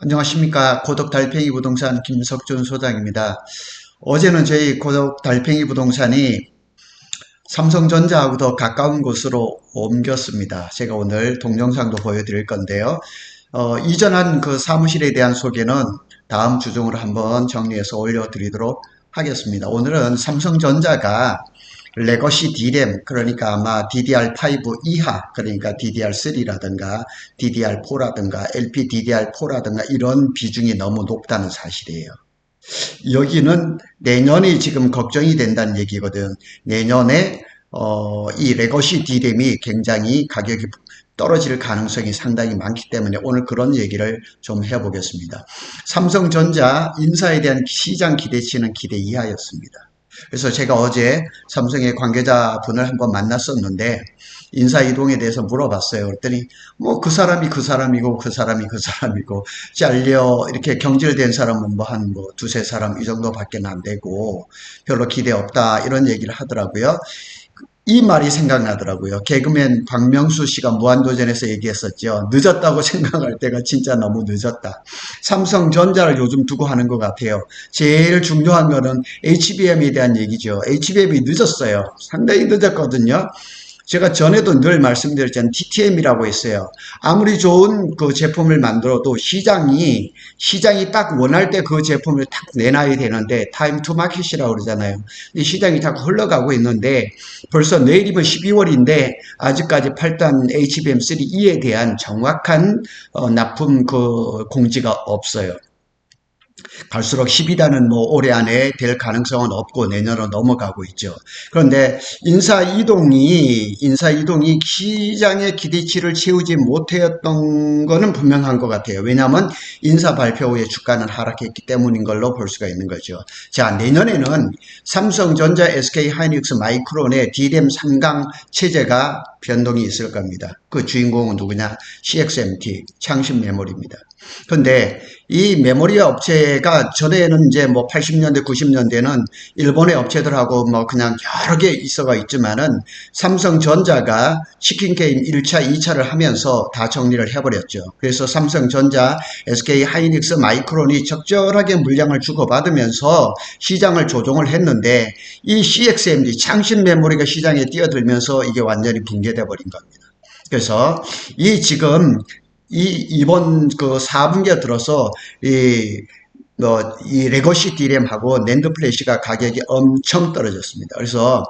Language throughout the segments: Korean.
안녕하십니까. 고덕달팽이 부동산 김석준 소장입니다. 어제는 저희 고덕달팽이 부동산이 삼성전자하고 더 가까운 곳으로 옮겼습니다. 제가 오늘 동영상도 보여드릴 건데요. 이전한 그 사무실에 대한 소개는 다음 주중으로 한번 정리해서 올려드리도록 하겠습니다. 오늘은 삼성전자가 레거시 D램, 그러니까 아마 DDR5 이하, 그러니까 DDR3라든가 DDR4라든가 LPDDR4라든가 이런 비중이 너무 높다는 사실이에요. 여기는 내년이 지금 걱정이 된다는 얘기거든. 내년에 이 레거시 D램이 굉장히 가격이 떨어질 가능성이 상당히 많기 때문에 오늘 그런 얘기를 좀 해보겠습니다. 삼성전자 인사에 대한 시장 기대치는 기대 이하였습니다. 그래서 제가 어제 삼성의 관계자분을 한번 만났었는데 인사이동에 대해서 물어봤어요. 그랬더니 뭐 그 사람이 그 사람이고 그 사람이 그 사람이고 잘려 이렇게 경질된 사람은 뭐 한 뭐 두세 사람 이 정도밖에 안 되고 별로 기대 없다 이런 얘기를 하더라고요. 이 말이 생각나더라고요. 개그맨 박명수 씨가 무한도전에서 얘기했었죠. 늦었다고 생각할 때가 진짜 너무 늦었다. 삼성전자를 요즘 두고 하는 것 같아요. 제일 중요한 거는 HBM에 대한 얘기죠. HBM이 늦었어요. 상당히 늦었거든요. 제가 전에도 늘 말씀드렸잖아요. TTM이라고 했어요. 아무리 좋은 그 제품을 만들어도 시장이 딱 원할 때 그 제품을 딱 내놔야 되는데 타임 투 마켓이라고 그러잖아요. 이 시장이 자꾸 흘러가고 있는데 벌써 내일이면 12월인데 아직까지 8단 HBM3E에 대한 정확한 납품 그 공지가 없어요. 갈수록 12단은 뭐 올해 안에 될 가능성은 없고 내년으로 넘어가고 있죠. 그런데 인사 이동이 시장의 기대치를 채우지 못했던 거는 분명한 것 같아요. 왜냐하면 인사 발표 후에 주가는 하락했기 때문인 걸로 볼 수가 있는 거죠. 자, 내년에는 삼성전자, SK하이닉스, 마이크론의 D램 3강 체제가 변동이 있을 겁니다. 그 주인공은 누구냐? CXMT, 창신 메모리입니다. 근데 이 메모리 업체가 전에는 이제 뭐 80년대, 90년대는 일본의 업체들하고 뭐 그냥 여러 개 있어가 있지만은 삼성전자가 치킨 게임 1차, 2차를 하면서 다 정리를 해버렸죠. 그래서 삼성전자, SK 하이닉스, 마이크론이 적절하게 물량을 주고받으면서 시장을 조종을 했는데 이 CXMT, 창신 메모리가 시장에 뛰어들면서 이게 완전히 붕괴돼 버린 겁니다. 그래서 이번 그 4분기에 들어서 이 레거시 D램하고 낸드 플래시가 가격이 엄청 떨어졌습니다. 그래서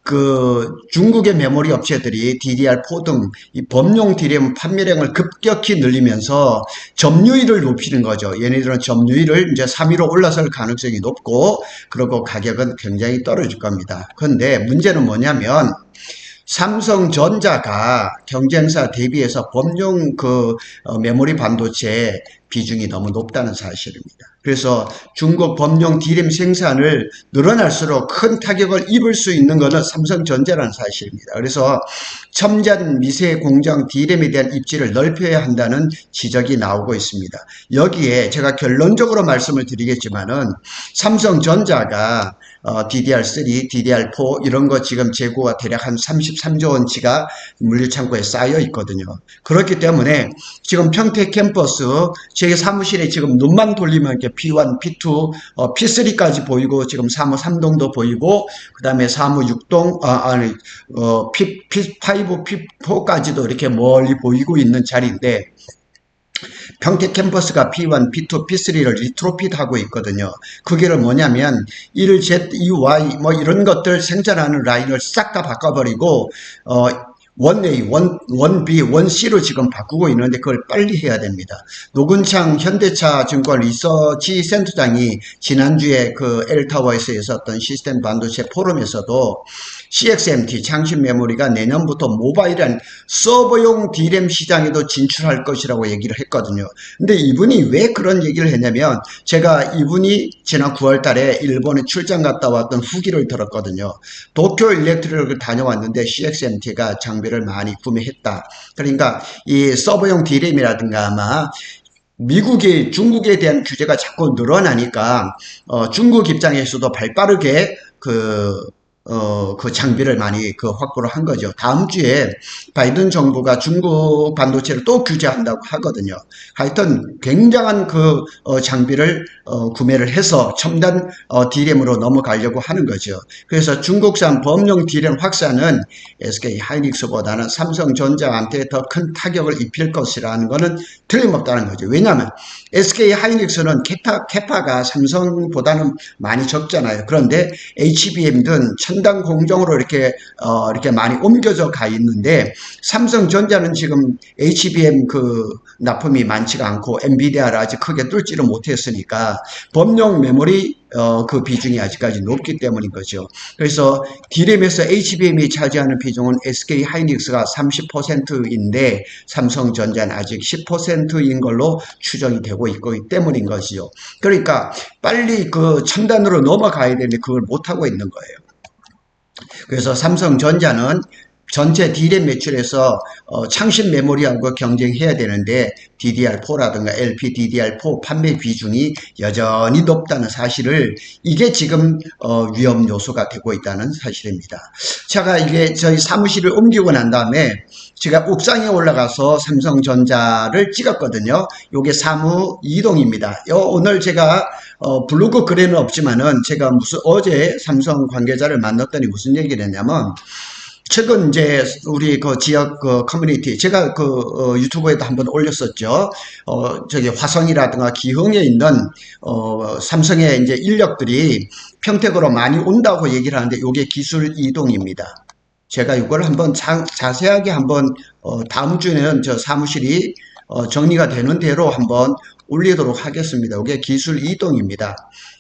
그 중국의 메모리 업체들이 DDR4 등 이 범용 D램 판매량을 급격히 늘리면서 점유율을 높이는 거죠. 얘네들은 점유율을 이제 3위로 올라설 가능성이 높고, 그리고 가격은 굉장히 떨어질 겁니다. 그런데 문제는 뭐냐면 삼성전자가 경쟁사 대비해서 범용 메모리 반도체 비중이 너무 높다는 사실입니다. 그래서 중국 범용 D램 생산을 늘어날수록 큰 타격을 입을 수 있는 것은 삼성전자라는 사실입니다. 그래서 첨단 미세 공정 D램에 대한 입지를 넓혀야 한다는 지적이 나오고 있습니다. 여기에 제가 결론적으로 말씀을 드리겠지만은 삼성전자가 DDR3, DDR4 이런 거 지금 재고가 대략 한 33조 원치가 물류창고에 쌓여 있거든요. 그렇기 때문에 지금 평택 캠퍼스 제 사무실에 지금 눈만 돌리면 이렇게 P1, P2, P3까지 보이고 지금 사무 3동도 보이고 그다음에 사무 6동 P5, P4까지도 이렇게 멀리 보이고 있는 자리인데 평택 캠퍼스가 P1, P2, P3를 리트로핏하고 있거든요. 그게 뭐냐면 1, Z, 2, Y 뭐 이런 것들 생산하는 라인을 싹 다 바꿔버리고 1A, 1B, 1C로 지금 바꾸고 있는데 그걸 빨리 해야 됩니다. 노근창 현대차증권 리서치 센터장이 지난주에 그 L타워에서 있었던 시스템 반도체 포럼에서도 CXMT 창신 메모리가 내년부터 모바일한 서버용 D램 시장에도 진출할 것이라고 얘기를 했거든요. 근데 이분이 왜 그런 얘기를 했냐면 제가 이분이 지난 9월 달에 일본에 출장 갔다 왔던 후기를 들었거든요. 도쿄 일렉트릭을 다녀왔는데 CXMT가 장비를 많이 구매했다. 그러니까 이 서버용 D램이라든가 아마 중국에 대한 규제가 자꾸 늘어나니까 중국 입장에서도 발빠르게 그 장비를 많이 확보를 한 거죠. 다음 주에 바이든 정부가 중국 반도체를 또 규제한다고 하거든요. 하여튼 굉장한 장비를 구매를 해서 첨단 D램으로 넘어가려고 하는 거죠. 그래서 중국산 범용 D램 확산은 SK 하이닉스보다는 삼성전자한테 더 큰 타격을 입힐 것이라는 것은 틀림없다는 거죠. 왜냐하면 SK 하이닉스는 캐파가 삼성보다는 많이 적잖아요. 그런데 HBM 등 첨단 공정으로 이렇게 많이 옮겨져 가 있는데, 삼성전자는 지금 HBM 납품이 많지가 않고 엔비디아를 아직 크게 뚫지를 못했으니까 범용 메모리 비중이 아직까지 높기 때문인 거죠. 그래서 D램에서 HBM이 차지하는 비중은 SK 하이닉스가 30%인데 삼성전자는 아직 10%인 걸로 추정이 되고 있기 때문인 것이죠. 그러니까 빨리 첨단으로 넘어가야 되는데 그걸 못하고 있는 거예요. 그래서 삼성전자는 전체 D램 매출에서 창신 메모리하고 경쟁해야 되는데 DDR4라든가 LPDDR4 판매 비중이 여전히 높다는 사실을, 이게 지금 위험 요소가 되고 있다는 사실입니다. 제가 이게 저희 사무실을 옮기고 난 다음에 제가 옥상에 올라가서 삼성전자를 찍었거든요. 요게 사무 이동입니다. 오늘 제가 블로그 글에는 없지만은 제가 어제 삼성 관계자를 만났더니 무슨 얘기를 했냐면, 최근 이제 우리 지역 커뮤니티, 제가 유튜브에도 한번 올렸었죠. 저기 화성이라든가 기흥에 있는 삼성의 이제 인력들이 평택으로 많이 온다고 얘기를 하는데, 요게 기술 이동입니다. 제가 이걸 한번 자세하게 한번 다음 주에는 저 사무실이 정리가 되는 대로 한번 올리도록 하겠습니다. 이게 기술 이동입니다.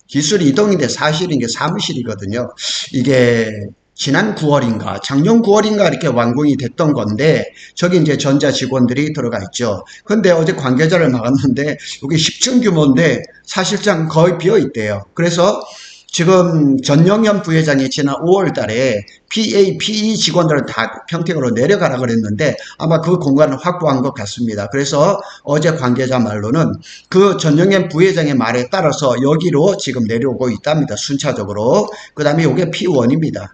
기술 이동인데 사실 이게 사무실이거든요. 이게 지난 9월인가 작년 9월인가 이렇게 완공이 됐던 건데, 저기 이제 전자 직원들이 들어가 있죠. 근데 어제 관계자를 나갔는데 이게 10층 규모인데 사실상 거의 비어 있대요. 그래서 지금 전영현 부회장이 지난 5월 달에 PE 직원들을 다 평택으로 내려가라 그랬는데 아마 그 공간을 확보한 것 같습니다. 그래서 어제 관계자 말로는 전영현 부회장의 말에 따라서 여기로 지금 내려오고 있답니다. 순차적으로. 그 다음에 이게 P1입니다.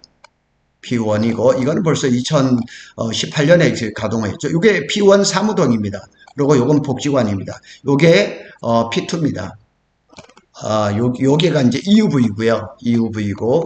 P1이고, 이거는 벌써 2018년에 가동을 했죠. 이게 P1 사무동입니다. 그리고 이건 복지관입니다. 이게 P2입니다. 요게가 이제 EUV고요. EUV고,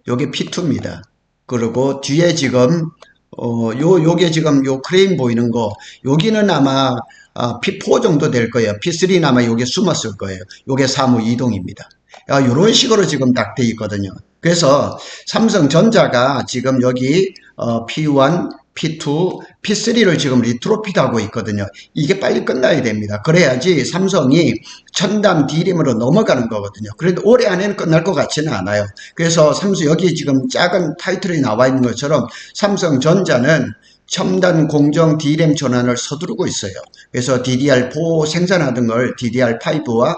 요게 P2입니다. 그리고 뒤에 지금, 요게 지금 요 크레인 보이는 거, 여기는 아마, P4 정도 될 거예요. P3는 아마 요게 숨었을 거예요. 요게 사무 이동입니다. 이런 식으로 지금 딱 돼 있거든요. 그래서 삼성전자가 지금 여기 P1, P2, P3를 지금 리트로핏하고 있거든요. 이게 빨리 끝나야 됩니다. 그래야지 삼성이 첨단 D램으로 넘어가는 거거든요. 그런데 올해 안에는 끝날 것 같지는 않아요. 그래서 삼성 여기 지금 작은 타이틀이 나와 있는 것처럼 삼성전자는 첨단 공정 D램 전환을 서두르고 있어요. 그래서 DDR4 생산하던 걸 DDR5와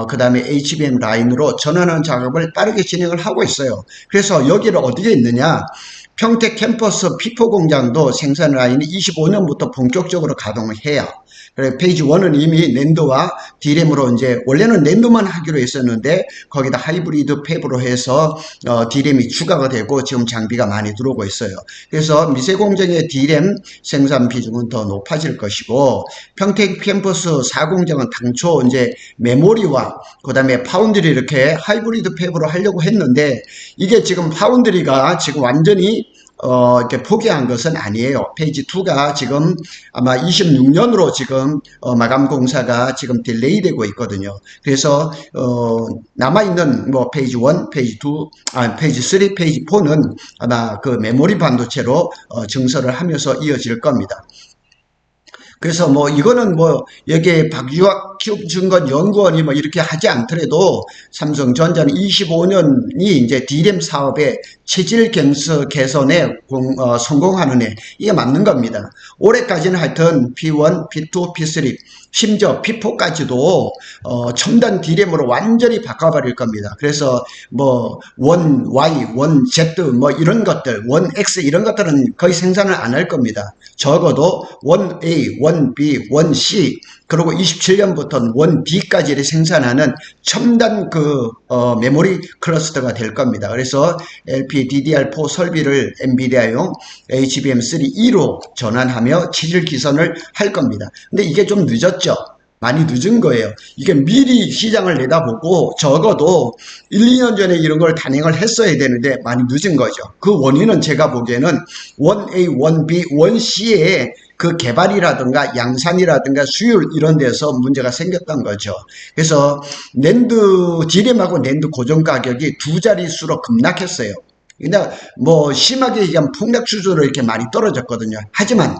그 다음에 HBM 라인으로 전환하는 작업을 빠르게 진행을 하고 있어요. 그래서 여기를 어디에 있느냐, 평택 캠퍼스 P4 공장도 생산 라인이 25년부터 본격적으로 가동을 해요. 그래, 페이지 1은 이미 낸드와 D램으로 이제 원래는 낸드만 하기로 했었는데 거기다 하이브리드 팹으로 해서 D램이 추가가 되고 지금 장비가 많이 들어오고 있어요. 그래서 미세 공정의 D램 생산 비중은 더 높아질 것이고, 평택 캠퍼스 4공장은 당초 이제 메모리와 그다음에 파운드리 이렇게 하이브리드 팹으로 하려고 했는데, 이게 지금 파운드리가 지금 완전히 이렇게 포기한 것은 아니에요. 페이지 2가 지금 아마 26년으로 지금 마감 공사가 지금 딜레이 되고 있거든요. 그래서 남아있는 뭐 페이지 1, 페이지 2, 페이지 3, 페이지 4는 아마 그 메모리 반도체로 증설을 하면서 이어질 겁니다. 그래서 뭐 이거는 뭐 여기에 박유학 증권 연구원이 뭐 이렇게 하지 않더라도 삼성전자는 25년이 이제 D램 사업의 체질 개선에 성공하는 해, 이게 맞는 겁니다. 올해까지는 하여튼 P1, P2, P3 심지어 피포까지도 첨단 D램으로 완전히 바꿔버릴 겁니다. 그래서 뭐 원 Y, 원 Z 뭐 이런 것들, 원 X 이런 것들은 거의 생산을 안 할 겁니다. 적어도 원 A, 원 B, 원 C 그리고 27년부터는 원 D까지를 생산하는 첨단 메모리 클러스터가 될 겁니다. 그래서 LPDDR4 설비를 엔비디아용 HBM3E로 전환하며 체질 개선을 할 겁니다. 근데 이게 좀 늦었죠. 많이 늦은 거예요. 이게 미리 시장을 내다보고 적어도 1, 2년 전에 이런 걸 단행을 했어야 되는데 많이 늦은 거죠. 그 원인은 제가 보기에는 1A, 1B, 1C의 그 개발이라든가 양산이라든가 수율 이런 데서 문제가 생겼던 거죠. 그래서 낸드 D램하고 낸드 고정 가격이 두 자릿수로 급락했어요. 근데 뭐 심하게 얘기하면 폭락 수준으로 이렇게 많이 떨어졌거든요. 하지만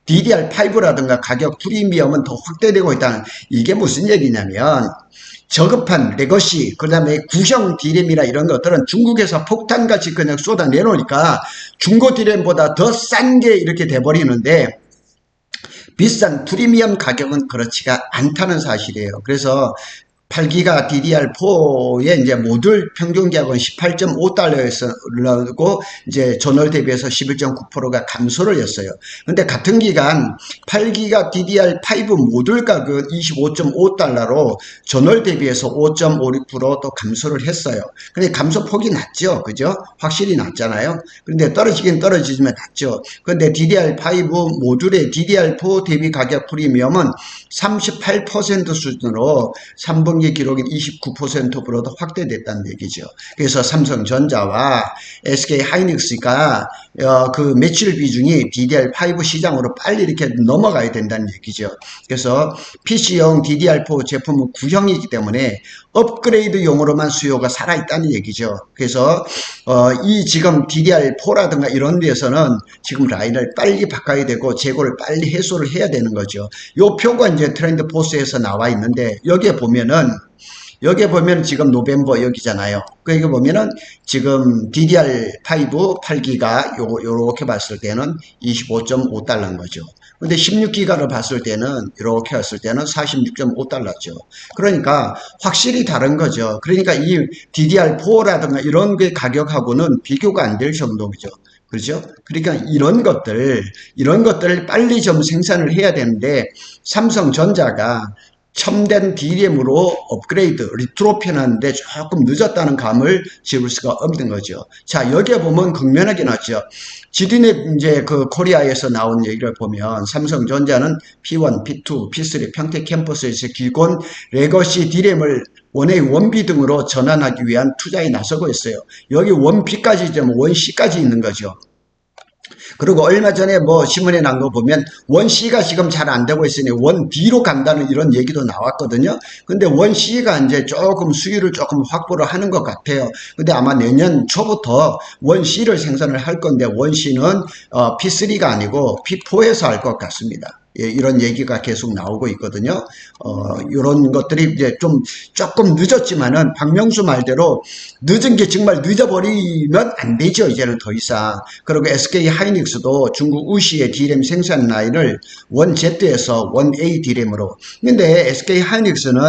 DDR5라든가 가격 프리미엄은 더 확대되고 있다는, 이게 무슨 얘기냐면 저급한 레거시 그 다음에 구형 D램이나 이런 것들은 중국에서 폭탄같이 그냥 쏟아내놓으니까 중고 D램보다 더 싼 게 이렇게 돼버리는데 비싼 프리미엄 가격은 그렇지가 않다는 사실이에요. 그래서 8기가 DDR4의 이제 모듈 평균 가격은 18.5달러였고 이제 전월 대비해서 11.9%가 감소를 했어요. 근데 같은 기간 8기가 DDR5 모듈 가격은 25.5달러로 전월 대비해서 5.56%또 감소를 했어요. 근데 감소폭이 낮죠. 그죠? 확실히 낮잖아요. 그런데 떨어지긴 떨어지지만 낮죠. 근데 DDR5 모듈의 DDR4 대비 가격 프리미엄은 38% 수준으로 3분기 기록인 29%보다도 확대됐다는 얘기죠. 그래서 삼성전자와 SK하이닉스가 그 매출 비중이 DDR5 시장으로 빨리 이렇게 넘어가야 된다는 얘기죠. 그래서 PC용 DDR4 제품은 구형이기 때문에 업그레이드용으로만 수요가 살아있다는 얘기죠. 그래서 이 지금 DDR4라든가 이런 데서는 지금 라인을 빨리 바꿔야 되고 재고를 빨리 해소를 해야 되는 거죠. 요 표가 이제 트렌드 포스에서 나와 있는데 여기에 보면은 지금 노벰버 여기잖아요. 여기 보면은 지금 DDR5 8기가 요렇게 봤을 때는 25.5달러인 거죠. 근데 16기가를 봤을 때는 이렇게 봤을 때는 46.5달러죠. 그러니까 확실히 다른 거죠. 그러니까 이 DDR4라든가 이런 게 가격하고는 비교가 안 될 정도죠. 그렇죠? 그러니까 이런 것들을 빨리 좀 생산을 해야 되는데 삼성전자가 첨단 D램으로 업그레이드, 리트로피를 하는데 조금 늦었다는 감을 지울 수가 없는 거죠. 자, 여기에 보면 극명하게 나왔죠. 지디넷 이제 그 코리아에서 나온 얘기를 보면 삼성전자는 P1, P2, P3 평택 캠퍼스에서 기본 레거시 D램을 원A, 원B 등으로 전환하기 위한 투자에 나서고 있어요. 여기 원B까지 이제 원C까지 있는 거죠. 그리고 얼마 전에 뭐 신문에 난 거 보면 원C가 지금 잘 안 되고 있으니 원D로 간다는 이런 얘기도 나왔거든요. 근데 원C가 이제 조금 수율을 조금 확보를 하는 것 같아요. 근데 아마 내년 초부터 원C를 생산을 할 건데 원C는 P3가 아니고 P4에서 할 것 같습니다. 예, 이런 얘기가 계속 나오고 있거든요. 이런 것들이 이제 조금 늦었지만은 박명수 말대로 늦은 게 정말 늦어버리면 안 되죠. 이제는 더 이상. 그리고 SK 하이닉스도 중국 우시의 D램 생산 라인을 원 Z에서 원 A D램으로. 근데 SK 하이닉스는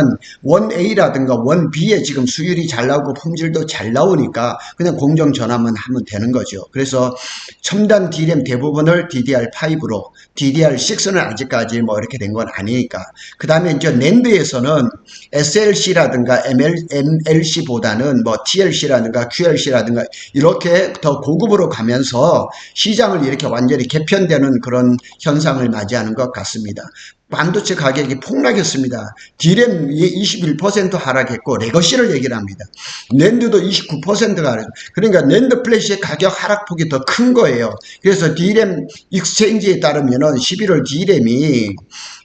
원 A라든가 원 B에 지금 수율이 잘 나오고 품질도 잘 나오니까 그냥 공정 전환만 하면 되는 거죠. 그래서 첨단 D램 대부분을 DDR5로, DDR6는 아직까지 뭐 이렇게 된 건 아니니까. 그 다음에 이제 낸드에서는 SLC라든가 MLC보다는 뭐 TLC라든가 QLC라든가 이렇게 더 고급으로 가면서 시장을 이렇게 완전히 개편되는 그런 현상을 맞이하는 것 같습니다. 반도체 가격이 폭락했습니다. D램이 21% 하락했고 레거시를 얘기를 합니다. 낸드도 29%가 하락. 그러니까 낸드 플래시의 가격 하락폭이 더 큰 거예요. 그래서 D램 익스체인지에 따르면은 11월 D램이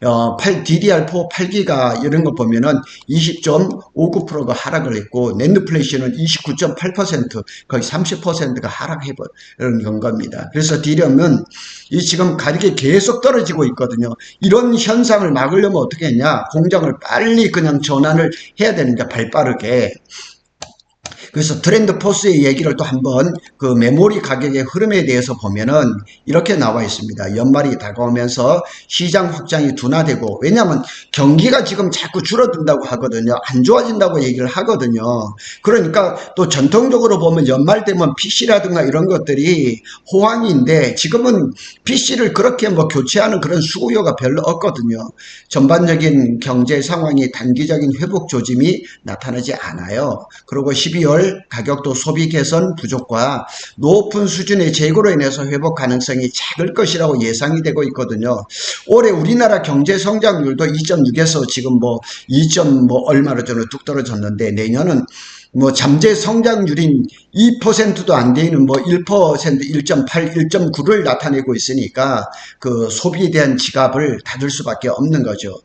DDR4 8기가 이런 거 보면은 20.59%가 하락을 했고 낸드 플래시는 29.8% 거의 30%가 하락해버린 겁니다. 그래서 D램은 이 지금 가격이 계속 떨어지고 있거든요. 이런 현상을 막으려면 어떻게 했냐? 공장을 빨리 그냥 전환을 해야 되는 게 발빠르게. 그래서 트렌드 포스의 얘기를 또 한번 그 메모리 가격의 흐름에 대해서 보면은 이렇게 나와 있습니다. 연말이 다가오면서 시장 확장이 둔화되고, 왜냐하면 경기가 지금 자꾸 줄어든다고 하거든요. 안 좋아진다고 얘기를 하거든요. 그러니까 또 전통적으로 보면 연말 되면 PC라든가 이런 것들이 호황인데, 지금은 PC를 그렇게 뭐 교체하는 그런 수요가 별로 없거든요. 전반적인 경제 상황이 단기적인 회복 조짐이 나타나지 않아요. 그리고 12월 가격도 소비 개선 부족과 높은 수준의 재고로 인해서 회복 가능성이 작을 것이라고 예상이 되고 있거든요. 올해 우리나라 경제 성장률도 2.6에서 지금 뭐 2점 뭐 얼마로 저는 뚝 떨어졌는데, 내년은 뭐 잠재 성장률인 2%도 안 되는 뭐 1%, 1.8, 1.9를 나타내고 있으니까 그 소비에 대한 지갑을 닫을 수밖에 없는 거죠.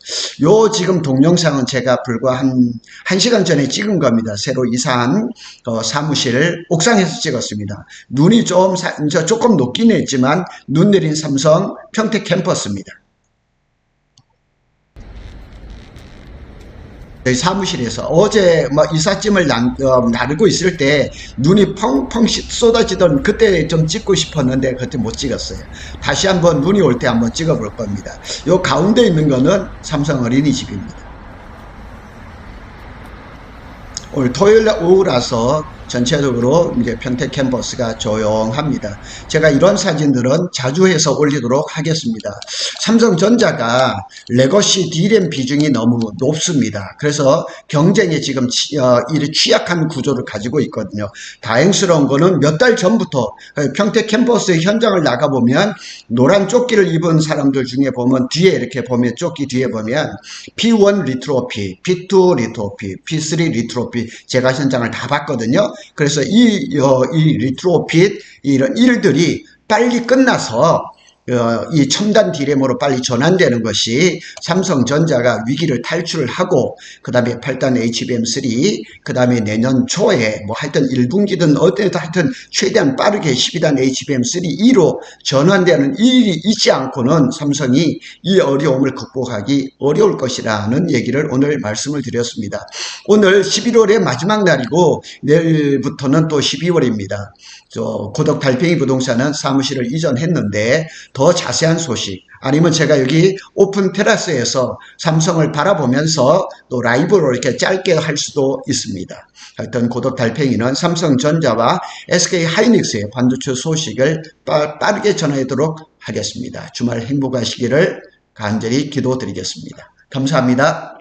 요 지금 동영상은 제가 불과 한 1시간 전에 찍은 겁니다. 새로 이사한 사무실 옥상에서 찍었습니다. 눈이 조금 높긴 했지만 눈 내린 삼성 평택 캠퍼스입니다. 저희 사무실에서 어제 뭐 이삿짐을 나르고 있을 때 눈이 펑펑 쏟아지던 그때 좀 찍고 싶었는데 그때 못 찍었어요. 다시 한번 눈이 올 때 한번 찍어 볼 겁니다. 요 가운데 있는 거는 삼성 어린이집입니다. 오늘 토요일 오후라서 전체적으로 이제 평택 캠퍼스가 조용합니다. 제가 이런 사진들은 자주 해서 올리도록 하겠습니다. 삼성전자가 레거시 D램 비중이 너무 높습니다. 그래서 경쟁에 지금 취약한 구조를 가지고 있거든요. 다행스러운 거는 몇 달 전부터 평택 캠퍼스의 현장을 나가보면 노란 조끼를 입은 사람들 중에 보면 뒤에 이렇게 보면 조끼 뒤에 보면 P1 리트로피, P2 리트로피, P3 리트로피 제가 현장을 다 봤거든요. 그래서 이 리트로핏 이런 일들이 빨리 끝나서 이 첨단 D램으로 빨리 전환되는 것이 삼성전자가 위기를 탈출을 하고, 그 다음에 8단 HBM3, 그 다음에 내년 초에 뭐 하여튼 1분기든 어때든 하여튼 최대한 빠르게 12단 HBM3E로 전환되는 일이 있지 않고는 삼성이 이 어려움을 극복하기 어려울 것이라는 얘기를 오늘 말씀을 드렸습니다. 오늘 11월의 마지막 날이고 내일부터는 또 12월입니다. 고덕 달팽이 부동산은 사무실을 이전했는데 더 자세한 소식, 아니면 제가 여기 오픈 테라스에서 삼성을 바라보면서 또 라이브로 이렇게 짧게 할 수도 있습니다. 하여튼 고덕 달팽이는 삼성전자와 SK 하이닉스의 반도체 소식을 빠르게 전하도록 하겠습니다. 주말 행복하시기를 간절히 기도드리겠습니다. 감사합니다.